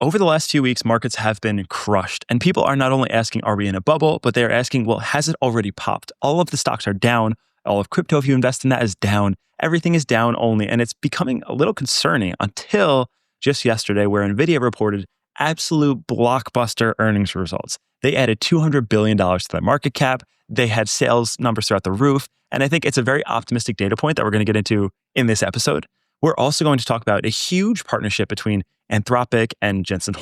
Over the last few weeks, markets have been crushed. And people are not only asking, are we in a bubble? But they're asking, well, has it already popped? All of the stocks are down. All of crypto, if you invest in that, is down. Everything is down only. And it's becoming a little concerning until just yesterday, where NVIDIA reported absolute blockbuster earnings results. They added $200 billion to their market cap. They had sales numbers throughout the roof. And I think it's a very optimistic data point that we're going to get into in this episode. We're also going to talk about a huge partnership between Anthropic and Jensen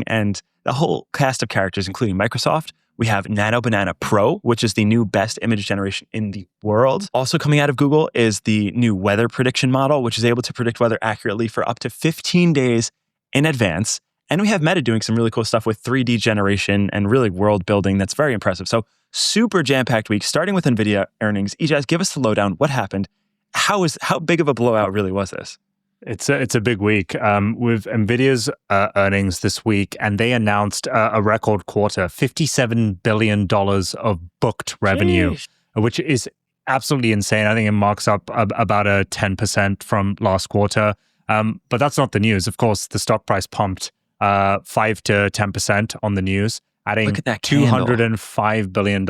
and the whole cast of characters, including Microsoft. We have Nano Banana Pro, which is the new best image generation in the world. Also coming out of Google is the new weather prediction model, which is able to predict weather accurately for up to 15 days in advance. And we have Meta doing some really cool stuff with 3D generation and really world building that's very impressive. So super jam-packed week, starting with NVIDIA earnings. Ijaz, give us the lowdown. What happened? How big of a blowout really was this? It's a big week with NVIDIA's earnings this week, and they announced a record quarter, $57 billion of booked revenue, which is absolutely insane. I think it marks up about a 10% from last quarter. But that's not the news. Of course, the stock price pumped 5 to 10% on the news, adding $205 billion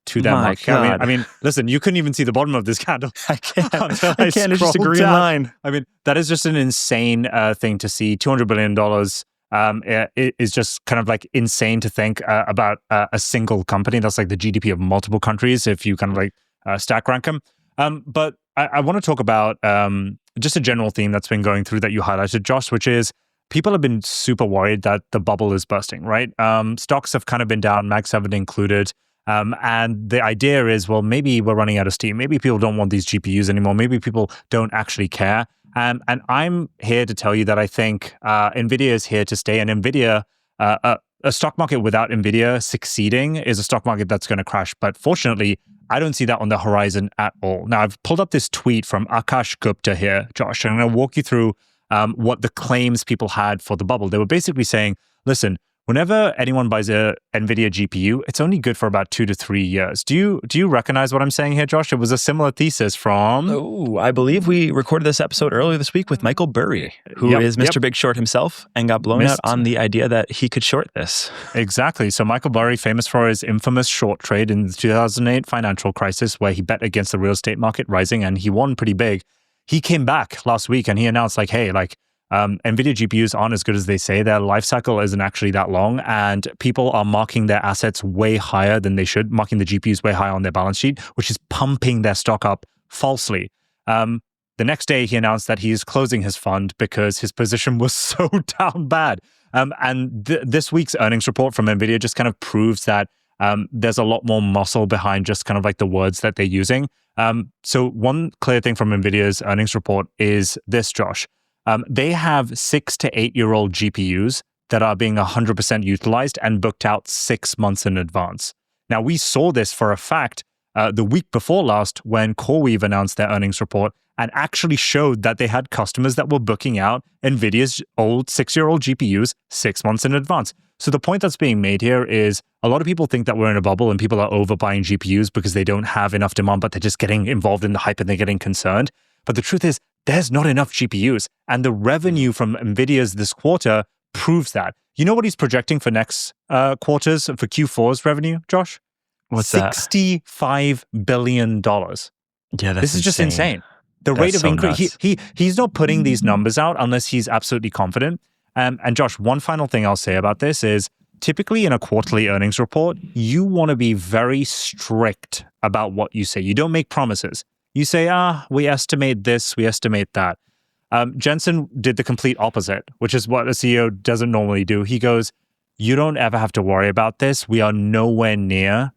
to their market. I mean, listen, you couldn't even see the bottom of this candle. I can't. It's just a green line. I mean, that is just an insane thing to see. $200 billion is just kind of like insane to think about a single company. That's like the GDP of multiple countries if you kind of like stack rank them. But I want to talk about just a general theme that's been going through that you highlighted, Josh, which is people have been super worried that the bubble is bursting, right? Stocks have kind of been down, Mag 7 included. And the idea is, well, maybe we're running out of steam. Maybe people don't want these GPUs anymore. Maybe people don't actually care. And I'm here to tell you that I think NVIDIA is here to stay. And NVIDIA, a stock market without NVIDIA succeeding is a stock market that's going to crash. But fortunately, I don't see that on the horizon at all. Now, I've pulled up this tweet from Akash Gupta here, Josh, and I'm going to walk you through what the claims people had for the bubble. They were basically saying, listen, whenever anyone buys a NVIDIA GPU, it's only good for about 2 to 3 years. Do you recognize what I'm saying here, Josh? It was a similar thesis from... Oh, I believe we recorded this episode earlier this week with Michael Burry, who is Mr. Big Short himself, and got blown out on the idea that he could short this. Exactly. So Michael Burry, famous for his infamous short trade in the 2008 financial crisis, where he bet against the real estate market rising, and he won pretty big. He came back last week and he announced like, hey, NVIDIA GPUs aren't as good as they say. Their life cycle isn't actually that long, and people are marking their assets way higher than they should, marking the GPUs way higher on their balance sheet, which is pumping their stock up falsely. The next day, he announced that he is closing his fund because his position was so down bad. This week's earnings report from NVIDIA just kind of proves that there's a lot more muscle behind just kind of like the words that they're using. So one clear thing from NVIDIA's earnings report is this, Josh. They have 6 to 8 year old GPUs that are being 100% utilized and booked out 6 months in advance. Now, we saw this for a fact the week before last when CoreWeave announced their earnings report and actually showed that they had customers that were booking out NVIDIA's old 6-year-old GPUs 6 months in advance. So the point that's being made here is a lot of people think that we're in a bubble and people are overbuying GPUs because they don't have enough demand, but they're just getting involved in the hype and they're getting concerned. But the truth is, there's not enough GPUs. And the revenue from NVIDIA's this quarter proves that. You know what he's projecting for next quarters, for Q4's revenue, Josh? What's that? $65 billion. Yeah, this is just insane. The rate of increase, he's not putting these numbers out unless he's absolutely confident. And Josh, one final thing I'll say about this is, typically in a quarterly earnings report, you want to be very strict about what you say. You don't make promises. You say, we estimate this, we estimate that. Jensen did the complete opposite, which is what a CEO doesn't normally do. He goes, you don't ever have to worry about this. We are nowhere near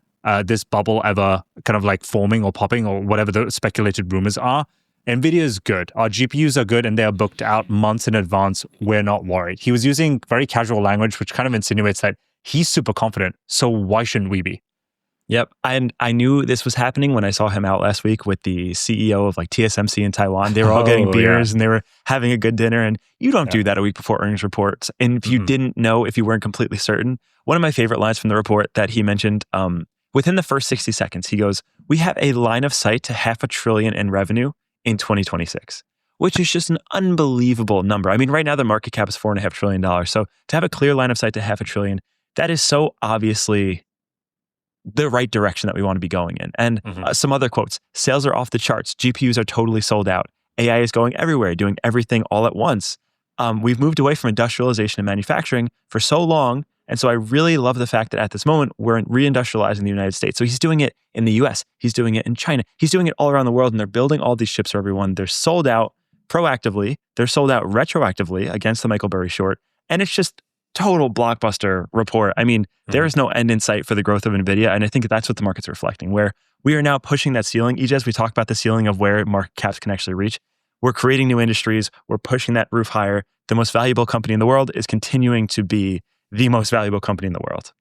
this bubble ever kind of like forming or popping or whatever the speculated rumors are. NVIDIA is good. Our GPUs are good and they are booked out months in advance. We're not worried. He was using very casual language, which kind of insinuates that he's super confident. So why shouldn't we be? Yep. And I knew this was happening when I saw him out last week with the CEO of like TSMC in Taiwan. They were all getting beers and they were having a good dinner. And you don't do that a week before earnings reports. And if you didn't know, if you weren't completely certain, one of my favorite lines from the report that he mentioned, within the first 60 seconds, he goes, we have a line of sight to $500 billion in revenue in 2026, which is just an unbelievable number. I mean, right now the market cap is $4.5 trillion. So to have a clear line of sight to $500 billion, that is so obviously the right direction that we want to be going in. And some other quotes: sales are off the charts. GPUs are totally sold out. AI is going everywhere, doing everything all at once. We've moved away from industrialization and manufacturing for so long. And so I really love the fact that at this moment, we're reindustrializing the United States. So he's doing it in the US, he's doing it in China, he's doing it all around the world, and they're building all these chips for everyone. They're sold out proactively, they're sold out retroactively against the Michael Burry short. And it's just total blockbuster report. I mean, there is no end in sight for the growth of NVIDIA. And I think that's what the market's reflecting, where we are now pushing that ceiling. As we talk about the ceiling of where market caps can actually reach, we're creating new industries, we're pushing that roof higher. The most valuable company in the world is continuing to be the most valuable company in the world.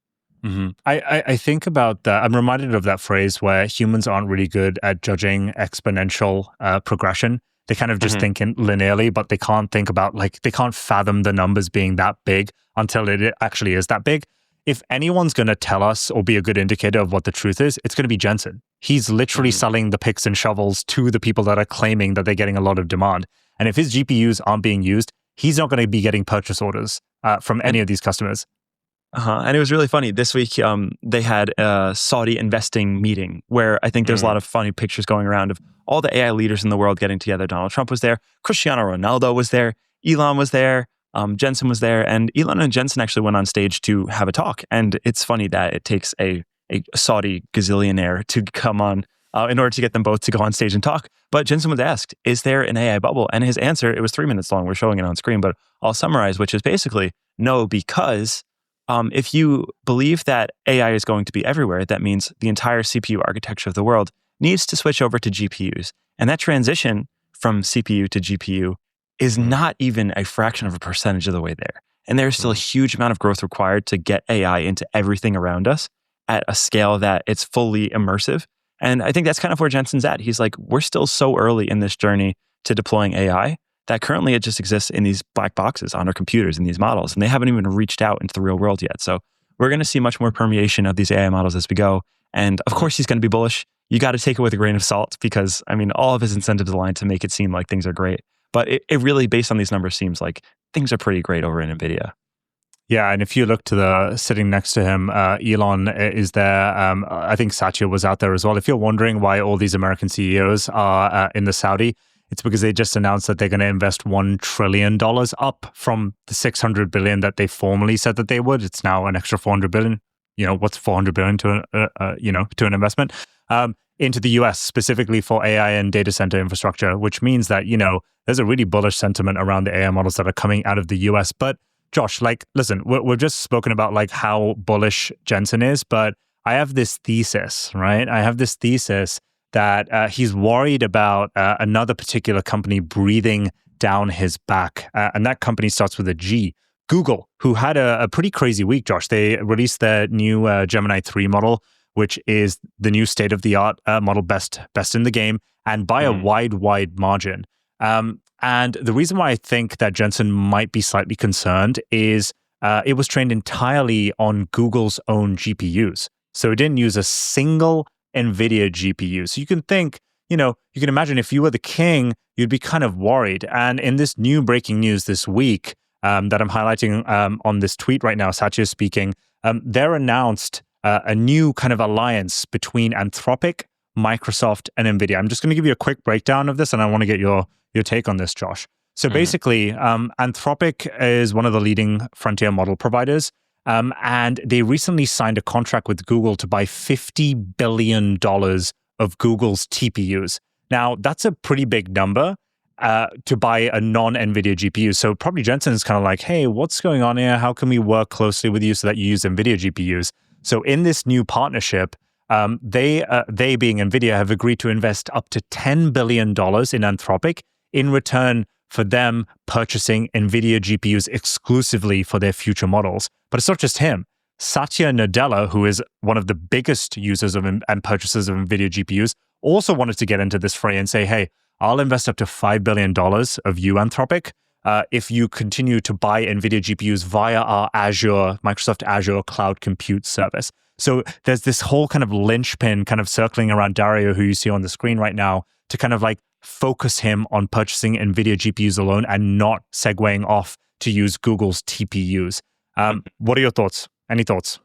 I think about that. I'm reminded of that phrase where humans aren't really good at judging exponential progression. They kind of just think linearly, but they can't think about, like, they can't fathom the numbers being that big until it actually is that big. If anyone's going to tell us or be a good indicator of what the truth is, it's going to be Jensen. He's literally selling the picks and shovels to the people that are claiming that they're getting a lot of demand. And if his GPUs aren't being used, he's not going to be getting purchase orders from any of these customers. And it was really funny. This week, they had a Saudi investing meeting where I think there's a lot of funny pictures going around of all the AI leaders in the world getting together. Donald Trump was there, Cristiano Ronaldo was there, Elon was there, Jensen was there, and Elon and Jensen actually went on stage to have a talk. And it's funny that it takes a Saudi gazillionaire to come on in order to get them both to go on stage and talk. But Jensen was asked, is there an AI bubble? And his answer, it was 3 minutes long. We're showing it on screen, but I'll summarize, which is basically no, because if you believe that AI is going to be everywhere, that means the entire CPU architecture of the world needs to switch over to GPUs. And that transition from CPU to GPU is not even a fraction of a percentage of the way there. And there's still a huge amount of growth required to get AI into everything around us at a scale that it's fully immersive. And I think that's kind of where Jensen's at. He's like, we're still so early in this journey to deploying AI that currently it just exists in these black boxes on our computers in these models, and they haven't even reached out into the real world yet. So we're going to see much more permeation of these AI models as we go. And of course, he's going to be bullish. You got to take it with a grain of salt because, I mean, all of his incentives align to make it seem like things are great. But it really, based on these numbers, seems like things are pretty great over in NVIDIA. Yeah, and if you look to the sitting next to him, Elon is there. I think Satya was out there as well. If you're wondering why all these American CEOs are in the Saudi, it's because they just announced that they're going to invest $1 trillion up from the $600 billion that they formerly said that they would. It's now an extra $400 billion. You know, what's $400 billion to an investment into the US specifically for AI and data center infrastructure, which means that, you know, there's a really bullish sentiment around the AI models that are coming out of the US. But Josh, like, listen, we've just spoken about like how bullish Jensen is, but I have this thesis, right? I have this thesis that he's worried about another particular company breathing down his back. And that company starts with a G. Google, who had a pretty crazy week, Josh. They released their new Gemini 3 model, which is the new state-of-the-art model, best in the game, and by a wide margin. And the reason why I think that Jensen might be slightly concerned is it was trained entirely on Google's own GPUs. So it didn't use a single NVIDIA GPU. So you can think, you know, you can imagine if you were the king, you'd be kind of worried. And in this new breaking news this week that I'm highlighting on this tweet right now, Satya is speaking, they're announced a new kind of alliance between Anthropic, Microsoft, and NVIDIA. I'm just going to give you a quick breakdown of this, and I want to get your take on this, Josh. So basically, Anthropic is one of the leading frontier model providers. And they recently signed a contract with Google to buy $50 billion of Google's TPUs. Now, that's a pretty big number to buy a non-NVIDIA GPU. So probably Jensen is kind of like, hey, what's going on here? How can we work closely with you so that you use NVIDIA GPUs? So in this new partnership, they being NVIDIA, have agreed to invest up to $10 billion in Anthropic in return for them purchasing NVIDIA GPUs exclusively for their future models. But it's not just him. Satya Nadella, who is one of the biggest users of and purchasers of NVIDIA GPUs, also wanted to get into this fray and say, hey, I'll invest up to $5 billion of you, Anthropic, if you continue to buy NVIDIA GPUs via our Microsoft Azure cloud compute service. So there's this whole kind of linchpin kind of circling around Dario, who you see on the screen right now, to kind of like focus him on purchasing NVIDIA GPUs alone and not segueing off to use Google's TPUs. What are your thoughts? Any thoughts?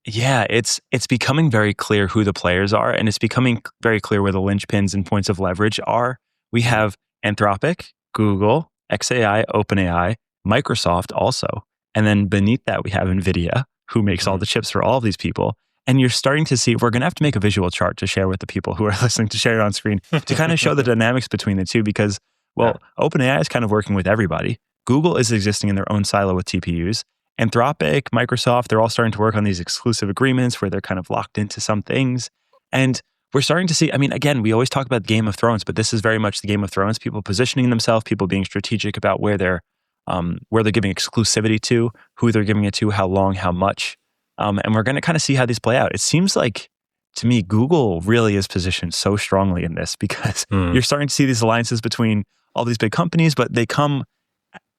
Yeah, it's becoming very clear who the players are, and it's becoming very clear where the linchpins and points of leverage are. We have Anthropic, Google, XAI, OpenAI, Microsoft also. And then beneath that, we have NVIDIA, who makes all the chips for all of these people. And you're starting to see, we're going to have to make a visual chart to share with the people who are listening, to share it on screen, to kind of show the dynamics between the two, because, well, OpenAI is kind of working with everybody. Google is existing in their own silo with TPUs. Anthropic, Microsoft, they're all starting to work on these exclusive agreements where they're kind of locked into some things. And we're starting to see, I mean, again, we always talk about Game of Thrones, but this is very much the Game of Thrones, people positioning themselves, people being strategic about where they're giving exclusivity to, who they're giving it to, how long, how much. And we're going to kind of see how these play out. It seems like, to me, Google really is positioned so strongly in this, because you're starting to see these alliances between all these big companies, but they come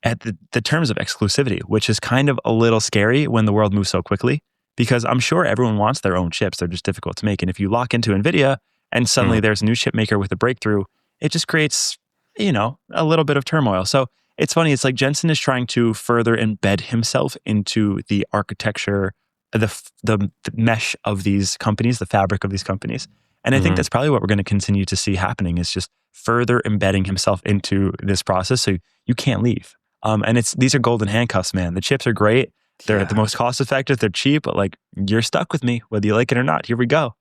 at the terms of exclusivity, which is kind of a little scary when the world moves so quickly, because I'm sure everyone wants their own chips. They're just difficult to make. And if you lock into NVIDIA and suddenly there's a new chip maker with a breakthrough, it just creates, a little bit of turmoil. So it's funny. It's like Jensen is trying to further embed himself into the architecture, the mesh of these companies, the fabric of these companies. And I think that's probably what we're going to continue to see happening, is just further embedding himself into this process. So you can't leave. And these are golden handcuffs, man. The chips are great. They're the most cost effective. They're cheap, but like, you're stuck with me, whether you like it or not. Here we go.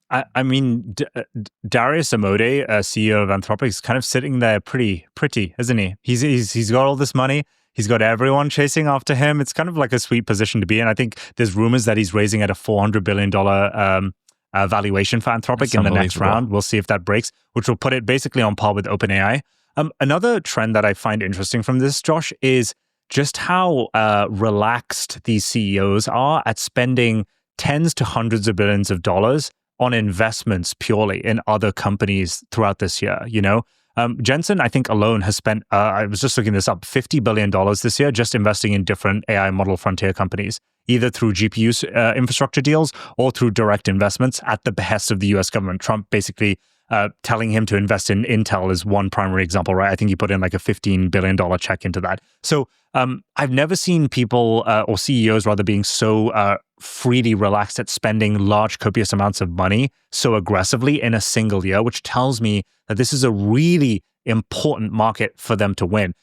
I mean, Darius Amodei, CEO of Anthropic, is kind of sitting there pretty, isn't he? He's got all this money. He's got everyone chasing after him. It's kind of like a sweet position to be in. I think there's rumors that he's raising at a $400 billion valuation for Anthropic in the next round. We'll see if that breaks, which will put it basically on par with OpenAI. Another trend that I find interesting from this, Josh, is just how relaxed these CEOs are at spending tens to hundreds of billions of dollars on investments purely in other companies throughout this year. Jensen, I think alone has spent, I was just looking this up, $50 billion this year just investing in different AI model frontier companies, either through GPU infrastructure deals or through direct investments at the behest of the US government. Trump basically telling him to invest in Intel is one primary example, right? I think he put in like a $15 billion check into that. So I've never seen people or CEOs rather being so freely relaxed at spending large copious amounts of money so aggressively in a single year, which tells me that this is a really important market for them to win.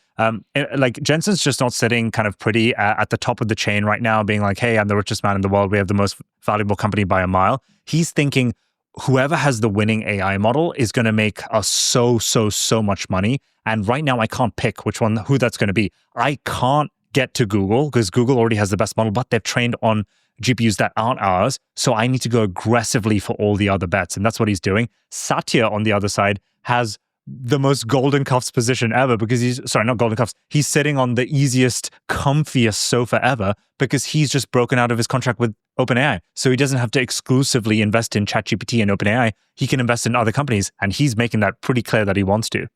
Like Jensen's just not sitting kind of pretty at the top of the chain right now being like, hey, I'm the richest man in the world. We have the most valuable company by a mile. He's thinking, whoever has the winning AI model is going to make us so much money. And right now I can't pick who that's going to be. I can't get to Google because Google already has the best model, but they've trained on GPUs that aren't ours. So I need to go aggressively for all the other bets. And that's what he's doing. Satya, on the other side, has the most golden cuffs position ever because not golden cuffs. He's sitting on the easiest, comfiest sofa ever because he's just broken out of his contract with OpenAI. So he doesn't have to exclusively invest in ChatGPT and OpenAI. He can invest in other companies, and he's making that pretty clear that he wants to.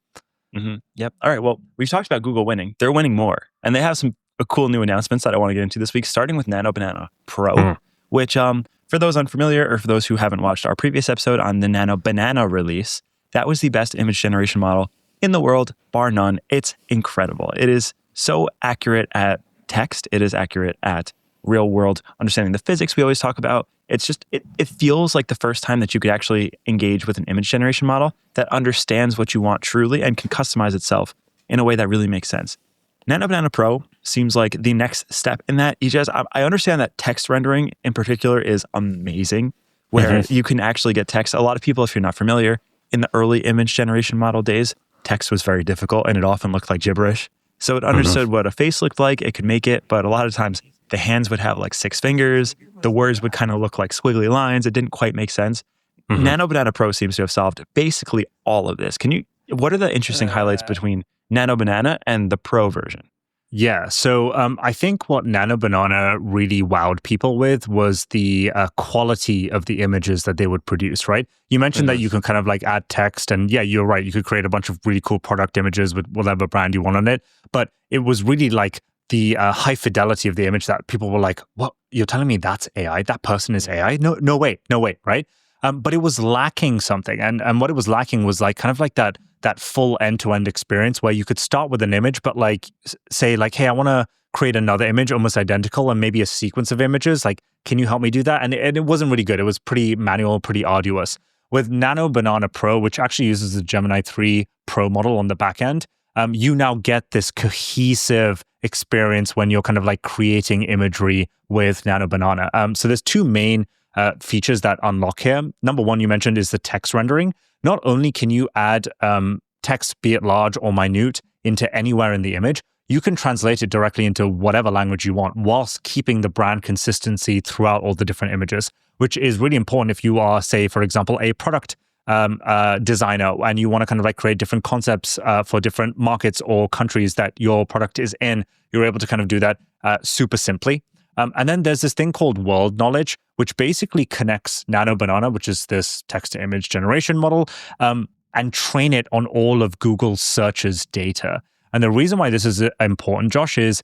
Yep. All right. Well, we've talked about Google winning. They're winning more. And they have some cool new announcements that I want to get into this week, starting with Nano Banana Pro, which for those unfamiliar or for those who haven't watched our previous episode on the Nano Banana release, that was the best image generation model in the world, bar none. It's incredible. It is so accurate at text. It is accurate at real world understanding the physics we always talk about. It's just, it feels like the first time that you could actually engage with an image generation model that understands what you want truly and can customize itself in a way that really makes sense. Nano Banana Pro seems like the next step in that. I understand that text rendering in particular is amazing, where you can actually get text. A lot of people, if you're not familiar, in the early image generation model days, text was very difficult and it often looked like gibberish. So it understood what a face looked like, it could make it, but a lot of times the hands would have like 6 fingers, the words would kind of look like squiggly lines, it didn't quite make sense. Nano Banana Pro seems to have solved basically all of this. What are the interesting highlights between Nano Banana and the Pro version? Yeah, so I think what Nano Banana really wowed people with was the quality of the images that they would produce, right? You mentioned that you can kind of like add text, and yeah, you're right, you could create a bunch of really cool product images with whatever brand you want on it, but it was really like the high fidelity of the image that people were like, what, you're telling me that's AI? That person is AI? No way, right? But it was lacking something, and what it was lacking was like kind of like that that full end-to-end experience where you could start with an image, but like say like, hey, I want to create another image almost identical and maybe a sequence of images. Like, can you help me do that? And it wasn't really good. It was pretty manual, pretty arduous. With Nano Banana Pro, which actually uses the Gemini 3 Pro model on the back end, you now get this cohesive experience when you're kind of like creating imagery with Nano Banana. So there's two main features that unlock here. Number one, you mentioned, is the text rendering. Not only can you add text, be it large or minute, into anywhere in the image, you can translate it directly into whatever language you want whilst keeping the brand consistency throughout all the different images, which is really important if you are, say, for example, a product designer and you want to kind of like create different concepts for different markets or countries that your product is in. You're able to kind of do that super simply. And then there's this thing called world knowledge, which basically connects Nano Banana, which is this text-to-image generation model, and train it on all of Google search's data. And the reason why this is important, Josh, is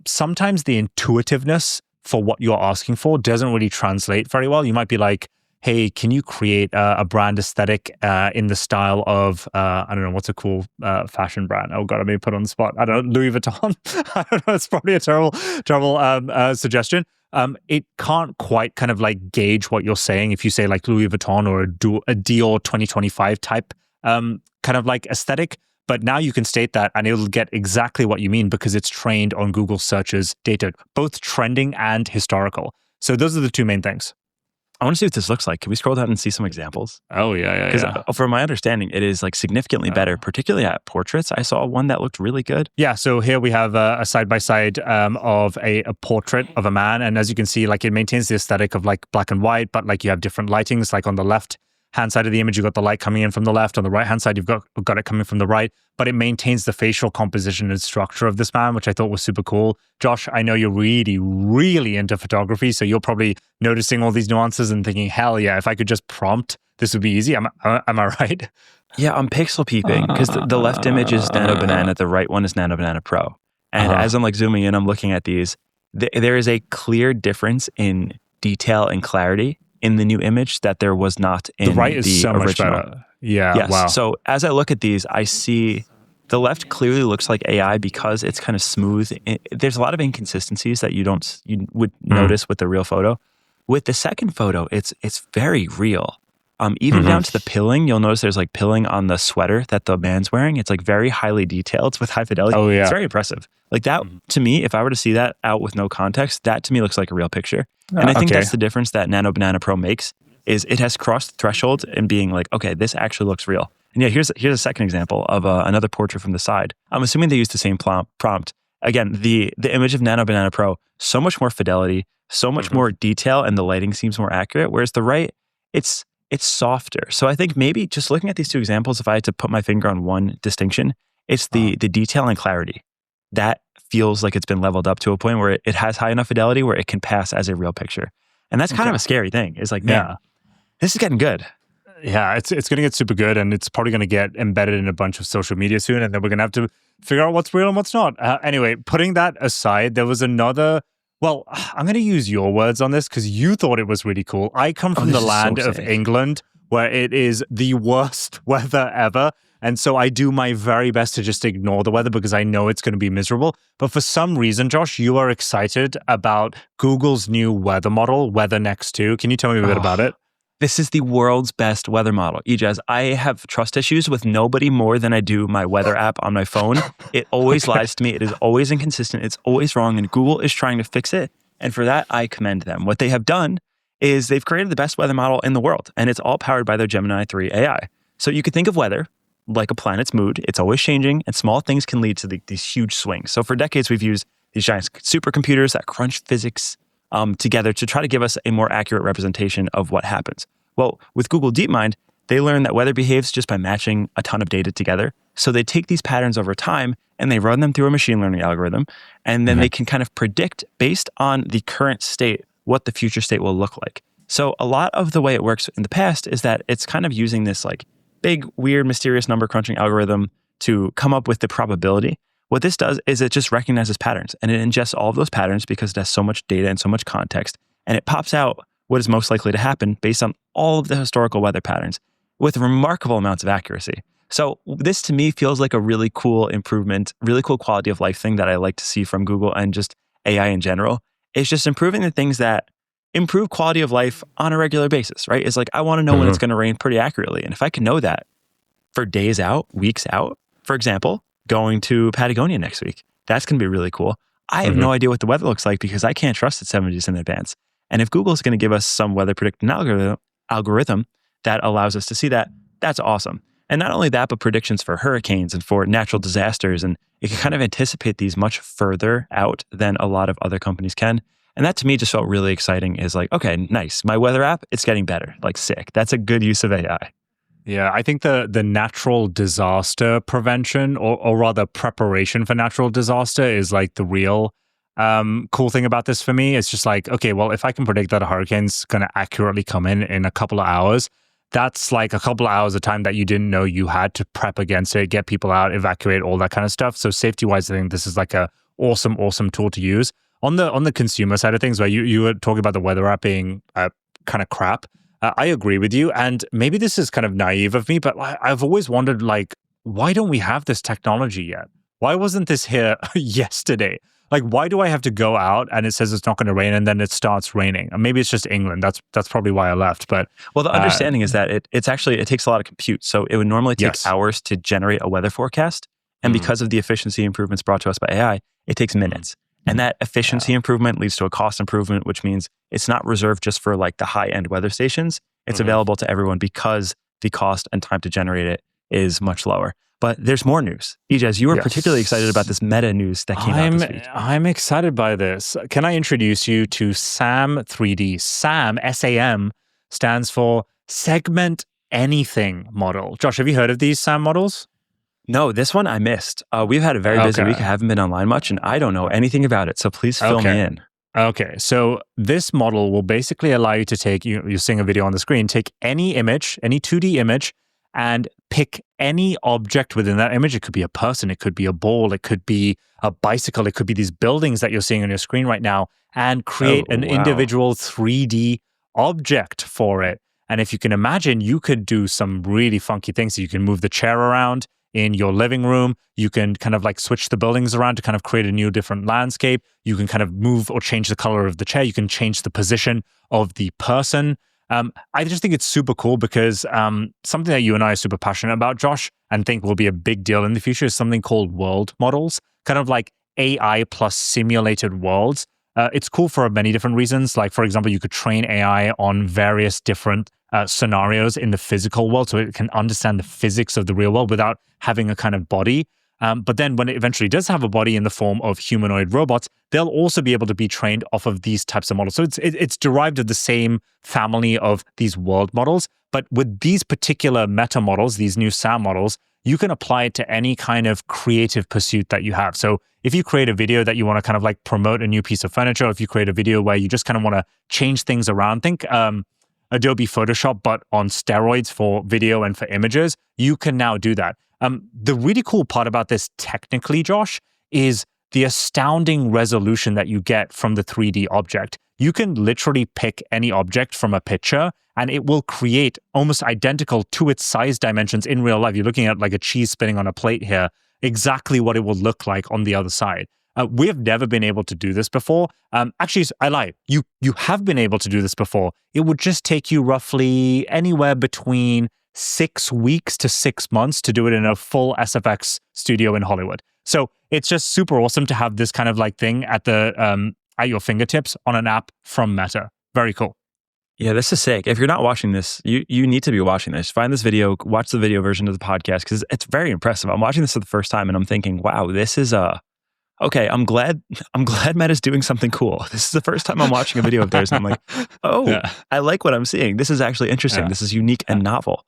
sometimes the intuitiveness for what you're asking for doesn't really translate very well. You might be like, hey, can you create a brand aesthetic in the style of, I don't know, what's a cool fashion brand? Oh God, I may put on the spot. I don't know, Louis Vuitton. I don't know, it's probably a terrible suggestion. It can't quite kind of like gauge what you're saying if you say like Louis Vuitton or a Dior 2025 type kind of like aesthetic. But now you can state that and it'll get exactly what you mean because it's trained on Google search's data, both trending and historical. So those are the two main things. I want to see what this looks like. Can we scroll down and see some examples? Oh, yeah. Because from my understanding, it is like significantly better, particularly at portraits. I saw one that looked really good. Yeah, so here we have a side-by-side of a portrait of a man. And as you can see, like it maintains the aesthetic of like black and white, but like you have different lightings. Like on the left-hand side of the image, you've got the light coming in from the left. On the right-hand side, you've got it coming from the right. But it maintains the facial composition and structure of this man, which I thought was super cool. Josh, I know you're really, really into photography, so you're probably noticing all these nuances and thinking, hell yeah, if I could just prompt, this would be easy. Am I right? Yeah, I'm pixel peeping because the left image is Nano Banana, the right one is Nano Banana Pro. And as I'm like zooming in, I'm looking at these. There is a clear difference in detail and clarity in the new image that there was not in the right is so original. Much better. Yeah, yes. Wow. So as I look at these, I see the left clearly looks like AI because it's kind of smooth. There's a lot of inconsistencies that you would notice with the real photo. With the second photo, it's very real. Even down to the pilling, you'll notice there's like pilling on the sweater that the man's wearing. It's like very highly detailed. It's with high fidelity. Oh, yeah. It's very impressive. Like that, to me, if I were to see that out with no context, that to me looks like a real picture. And I think that's the difference that Nano Banana Pro makes, is it has crossed the threshold and being like, okay, this actually looks real. And yeah, here's a second example of another portrait from the side. I'm assuming they used the same prompt. Again, the image of Nano Banana Pro, so much more fidelity, so much more detail, and the lighting seems more accurate. Whereas the right, it's softer. So I think maybe just looking at these two examples, if I had to put my finger on one distinction, it's the detail and clarity. That feels like it's been leveled up to a point where it has high enough fidelity where it can pass as a real picture. And that's kind of a scary thing. It's like, man, this is getting good. Yeah, it's going to get super good, and it's probably going to get embedded in a bunch of social media soon, and then we're going to have to figure out what's real and what's not. Anyway, putting that aside, there was another... Well, I'm going to use your words on this because you thought it was really cool. I come from the land of England where it is the worst weather ever. And so I do my very best to just ignore the weather because I know it's going to be miserable. But for some reason, Josh, you are excited about Google's new weather model, Weather Next 2. Can you tell me a bit about it? This is the world's best weather model. Ijaz, I have trust issues with nobody more than I do my weather app on my phone. It always lies to me. It is always inconsistent. It's always wrong. And Google is trying to fix it. And for that, I commend them. What they have done is they've created the best weather model in the world. And it's all powered by their Gemini 3 AI. So you could think of weather like a planet's mood. It's always changing. And small things can lead to these huge swings. So for decades, we've used these giant supercomputers that crunch physics together to try to give us a more accurate representation of what happens. Well, with Google DeepMind, they learn that weather behaves just by matching a ton of data together. So they take these patterns over time and they run them through a machine learning algorithm. And then they can kind of predict based on the current state what the future state will look like. So a lot of the way it works in the past is that it's kind of using this like big, weird, mysterious number crunching algorithm to come up with the probability. What this does is it just recognizes patterns and it ingests all of those patterns because it has so much data and so much context. And it pops out what is most likely to happen based on all of the historical weather patterns with remarkable amounts of accuracy. So this to me feels like a really cool improvement, really cool quality of life thing that I like to see from Google and just AI in general. It's just improving the things that improve quality of life on a regular basis, right? It's like, I want to know when it's going to rain pretty accurately. And if I can know that for days out, weeks out, for example, going to Patagonia next week, that's going to be really cool. I have no idea what the weather looks like because I can't trust it 7 days in advance. And if Google's going to give us some weather predicting algorithm that allows us to see that, that's awesome. And not only that, but predictions for hurricanes and for natural disasters. And it can kind of anticipate these much further out than a lot of other companies can. And that to me just felt really exciting is like, okay, nice. My weather app, it's getting better. Like sick. That's a good use of AI. Yeah, I think the natural disaster prevention or rather preparation for natural disaster is like the real cool thing about this for me. It's just like, okay, well, if I can predict that a hurricane's going to accurately come in a couple of hours, that's like a couple of hours of time that you didn't know you had to prep against it, get people out, evacuate, all that kind of stuff. So safety-wise, I think this is like a awesome tool to use. On the consumer side of things, where you were talking about the weather app being kind of crap, I agree with you. And maybe this is kind of naive of me, but I've always wondered, like, why don't we have this technology yet? Why wasn't this here yesterday? Like, why do I have to go out and it says it's not going to rain and then it starts raining? Maybe it's just England. That's probably why I left. But well, the understanding is that it takes a lot of compute. So it would normally take hours to generate a weather forecast. And because of the efficiency improvements brought to us by AI, it takes minutes. And that efficiency improvement leads to a cost improvement, which means it's not reserved just for like the high-end weather stations. It's available to everyone because the cost and time to generate it is much lower. But there's more news. Ijaz, you were particularly excited about this meta news that came out this week. I'm excited by this. Can I introduce you to SAM 3D? SAM, S-A-M, stands for Segment Anything Model. Josh, have you heard of these SAM models? No, this one I missed. We've had a very busy week. I haven't been online much, and I don't know anything about it. So please fill me in. Okay, so this model will basically allow you to take, you're seeing a video on the screen, take any image, any 2D image, and pick any object within that image. It could be a person, it could be a ball, it could be a bicycle, it could be these buildings that you're seeing on your screen right now, and create an individual 3D object for it. And if you can imagine, you could do some really funky things. So you can move the chair around in your living room. You can kind of like switch the buildings around to kind of create a new different landscape. You can kind of move or change the color of the chair. You can change the position of the person. I just think it's super cool because something that you and I are super passionate about, Josh, and think will be a big deal in the future is something called world models, kind of like AI plus simulated worlds. It's cool for many different reasons. Like, for example, you could train AI on various different scenarios in the physical world so it can understand the physics of the real world without having a kind of body. But then when it eventually does have a body in the form of humanoid robots, they'll also be able to be trained off of these types of models. So it's derived of the same family of these world models. But with these particular meta models, these new SAM models, you can apply it to any kind of creative pursuit that you have. So if you create a video that you want to kind of like promote a new piece of furniture, if you create a video where you just kind of want to change things around, think Adobe Photoshop, but on steroids for video and for images, you can now do that. The really cool part about this technically, Josh, is the astounding resolution that you get from the 3D object. You can literally pick any object from a picture and it will create almost identical to its size dimensions in real life. You're looking at like a cheese spinning on a plate here, exactly what it will look like on the other side. We have never been able to do this before. Actually, I lie. You have been able to do this before. It would just take you roughly anywhere between 6 weeks to 6 months to do it in a full SFX studio in Hollywood. So it's just super awesome to have this kind of like thing at your fingertips on an app from Meta. Very cool. Yeah, this is sick. If you're not watching this, you need to be watching this. Find this video, watch the video version of the podcast because it's very impressive. I'm watching this for the first time and I'm thinking, wow, this is okay, I'm glad Meta's doing something cool. This is the first time I'm watching a video of theirs and I'm like, I like what I'm seeing. This is actually interesting. This is unique and novel.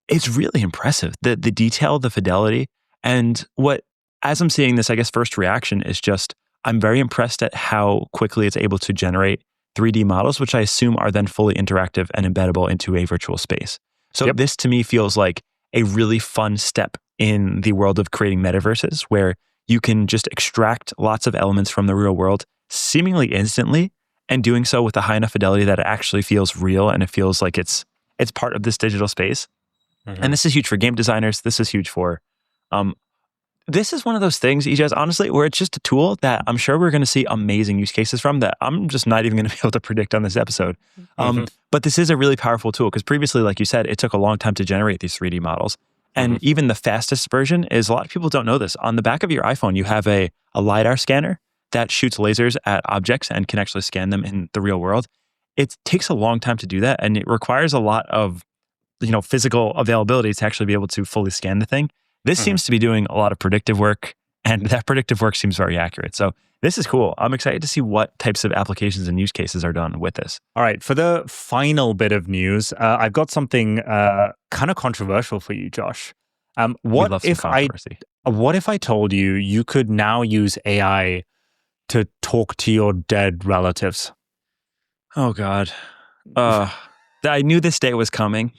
It's really impressive. The detail, the fidelity, and what, as I'm seeing this, I guess first reaction is just, I'm very impressed at how quickly it's able to generate 3D models, which I assume are then fully interactive and embeddable into a virtual space. So this to me feels like a really fun step in the world of creating metaverses where you can just extract lots of elements from the real world seemingly instantly and doing so with a high enough fidelity that it actually feels real and it feels like it's part of this digital space. And this is huge for game designers. This is huge for, this is one of those things, EJS, honestly, where it's just a tool that I'm sure we're going to see amazing use cases from that I'm just not even going to be able to predict on this episode. But this is a really powerful tool because previously, like you said, it took a long time to generate these 3D models. And even the fastest version is, a lot of people don't know this. On the back of your iPhone, you have a LiDAR scanner that shoots lasers at objects and can actually scan them in the real world. It takes a long time to do that, and it requires a lot of physical availability to actually be able to fully scan the thing. This seems to be doing a lot of predictive work, and that predictive work seems very accurate. So this is cool. I'm excited to see what types of applications and use cases are done with this. All right, for the final bit of news, I've got something kind of controversial for you, Josh. What if I told you could now use AI to talk to your dead relatives? Oh God, I knew this day was coming.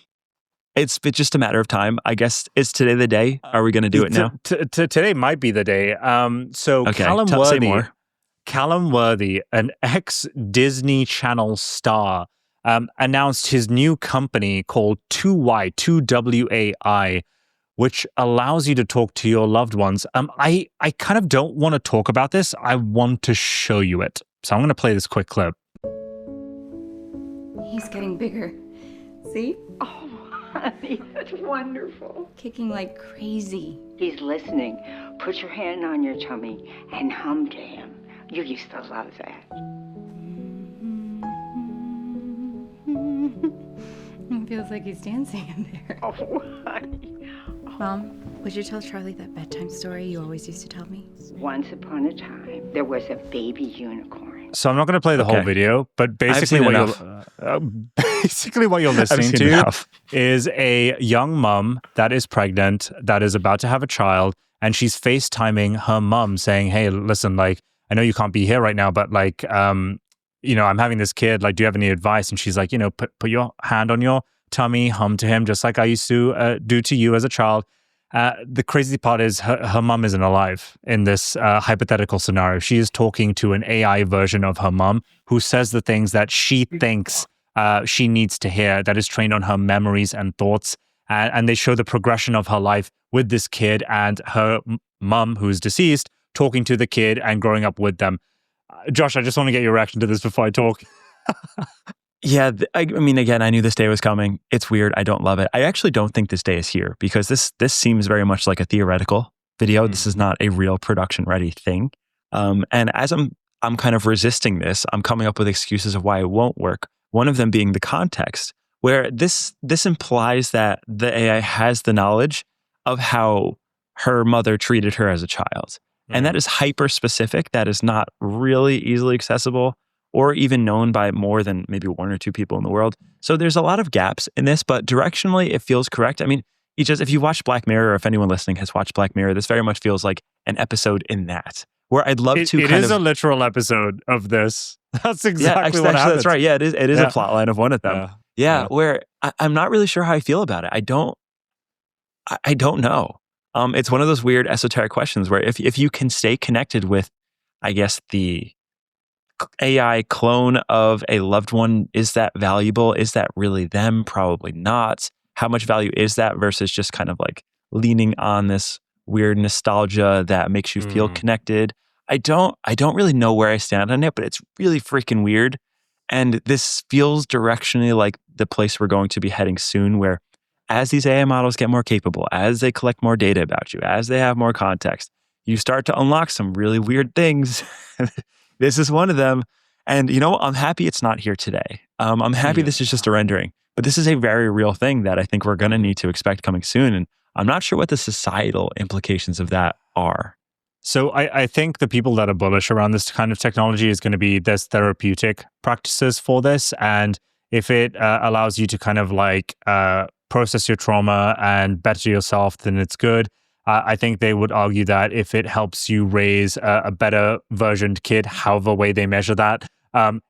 It's just a matter of time. I guess, is today the day? Are we going to do it now? Today might be the day. Okay, say more. Callum Worthy, an ex-Disney Channel star, announced his new company called 2WAI, which allows you to talk to your loved ones. I kind of don't want to talk about this. I want to show you it. So I'm going to play this quick clip. He's getting bigger. See? Oh, honey, that's wonderful. Kicking like crazy. He's listening. Put your hand on your tummy and hum to him. You used to love that. It feels like he's dancing in there. Oh, honey. Mom, would you tell Charlie that bedtime story you always used to tell me? Once upon a time, there was a baby unicorn. So I'm not going to play the whole video, but basically what you're listening to is a young mom that is pregnant, that is about to have a child, and she's FaceTiming her mom saying, "Hey, listen, like, I know you can't be here right now, but like, I'm having this kid. Like, do you have any advice?" And she's like, put your hand on your tummy, hum to him, just like I used to do to you as a child. The crazy part is her mom isn't alive in this hypothetical scenario. She is talking to an AI version of her mom who says the things that she thinks she needs to hear, that is trained on her memories and thoughts. And they show the progression of her life with this kid and her mom, who's deceased, talking to the kid and growing up with them. Josh, I just want to get your reaction to this before I talk. Yeah, I mean, again, I knew this day was coming. It's weird. I don't love it. I actually don't think this day is here because this seems very much like a theoretical video. This is not a real production-ready thing. And as I'm kind of resisting this, I'm coming up with excuses of why it won't work. One of them being the context, where this implies that the AI has the knowledge of how her mother treated her as a child. And that is hyper-specific. That is not really easily accessible or even known by more than maybe one or two people in the world. So there's a lot of gaps in this, but directionally it feels correct. I mean, if you watch Black Mirror, or if anyone listening has watched Black Mirror, this very much feels like an episode in that, where I'd love to It is a literal episode of this. That's exactly what happens. That's right. Yeah, it is a plot line of one of them. Yeah. Where I'm not really sure how I feel about it. I don't know. It's one of those weird esoteric questions where if you can stay connected with, I guess, the AI clone of a loved one, is that valuable? Is that really them? Probably not. How much value is that versus just kind of like leaning on this weird nostalgia that makes you feel connected? I don't really know where I stand on it, but it's really freaking weird. And this feels directionally like the place we're going to be heading soon, where as these AI models get more capable, as they collect more data about you, as they have more context, you start to unlock some really weird things. This is one of them. And I'm happy it's not here today. I'm happy this is just a rendering. But this is a very real thing that I think we're going to need to expect coming soon. And I'm not sure what the societal implications of that are. So I think the people that are bullish around this kind of technology is going to be there's therapeutic practices for this. And if it allows you to kind of like process your trauma and better yourself, then it's good. I think they would argue that if it helps you raise a better versioned kid, however way they measure that,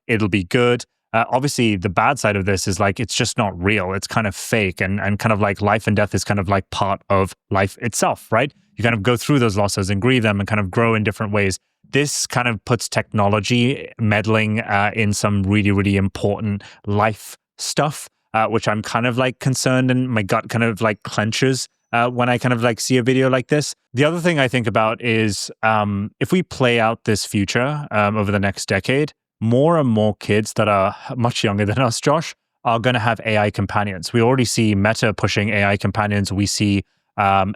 it'll be good. Obviously, the bad side of this is like, it's just not real. It's kind of fake and kind of like life and death is kind of like part of life itself, right? You kind of go through those losses and grieve them and kind of grow in different ways. This kind of puts technology meddling in some really, really important life stuff. which I'm kind of like concerned and my gut kind of like clenches when I kind of like see a video like this. The other thing I think about is if we play out this future over the next decade, more and more kids that are much younger than us, Josh, are going to have AI companions. We already see Meta pushing AI companions. We see Elon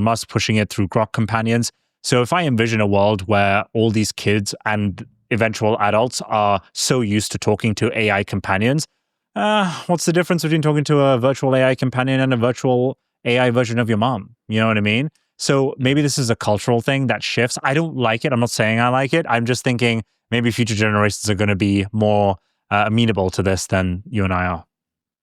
Musk pushing it through Grok companions. So if I envision a world where all these kids and eventual adults are so used to talking to AI companions, what's the difference between talking to a virtual AI companion and a virtual AI version of your mom? You know what I mean? So maybe this is a cultural thing that shifts. I don't like it. I'm not saying I like it. I'm just thinking maybe future generations are going to be more amenable to this than you and I are.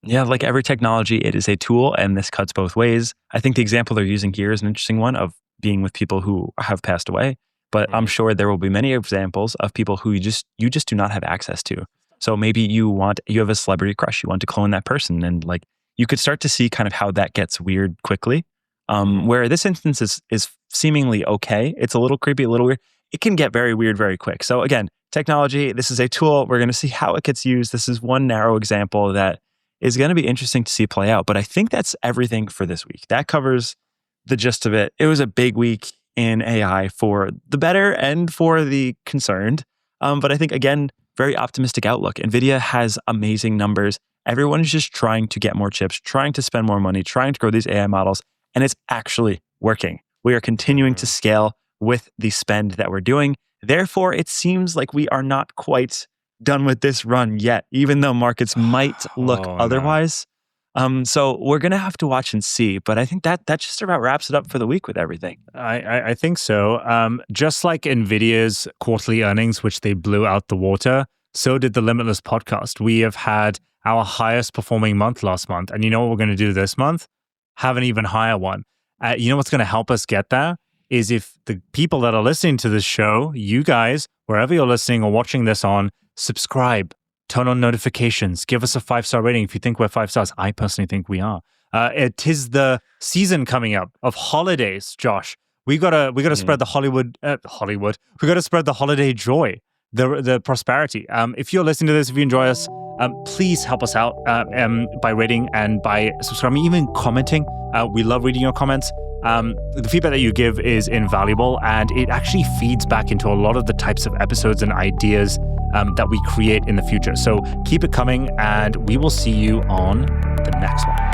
Yeah, like every technology, it is a tool, and this cuts both ways. I think the example they're using here is an interesting one of being with people who have passed away. But I'm sure there will be many examples of people who you just do not have access to. So maybe you have a celebrity crush, you want to clone that person, and like you could start to see kind of how that gets weird quickly. Where this instance is seemingly okay. It's a little creepy, a little weird. It can get very weird very quick. So again, technology, this is a tool. We're going to see how it gets used. This is one narrow example that is going to be interesting to see play out. But I think that's everything for this week. That covers the gist of it. It was a big week in AI for the better and for the concerned. But I think, again, very optimistic outlook. NVIDIA has amazing numbers. Everyone is just trying to get more chips, trying to spend more money, trying to grow these AI models, and it's actually working. We are continuing to scale with the spend that we're doing. Therefore, it seems like we are not quite done with this run yet, even though markets might look otherwise. So we're going to have to watch and see. But I think that just about wraps it up for the week with everything. I think so. Just like NVIDIA's quarterly earnings, which they blew out the water, so did the Limitless podcast. We have had our highest performing month last month. And you know what we're going to do this month? Have an even higher one. You know what's going to help us get there? Is if the people that are listening to this show, you guys, wherever you're listening or watching this on, subscribe, turn on notifications, give us a 5-star rating if you think we're 5 stars. I personally think we are. It is the season coming up of holidays, Josh. We gotta spread the Hollywood. We gotta spread the holiday joy, the prosperity. If you're listening to this, if you enjoy us, please help us out by rating and by subscribing, even commenting. We love reading your comments. The feedback that you give is invaluable, and it actually feeds back into a lot of the types of episodes and ideas that we create in the future. So keep it coming, and we will see you on the next one.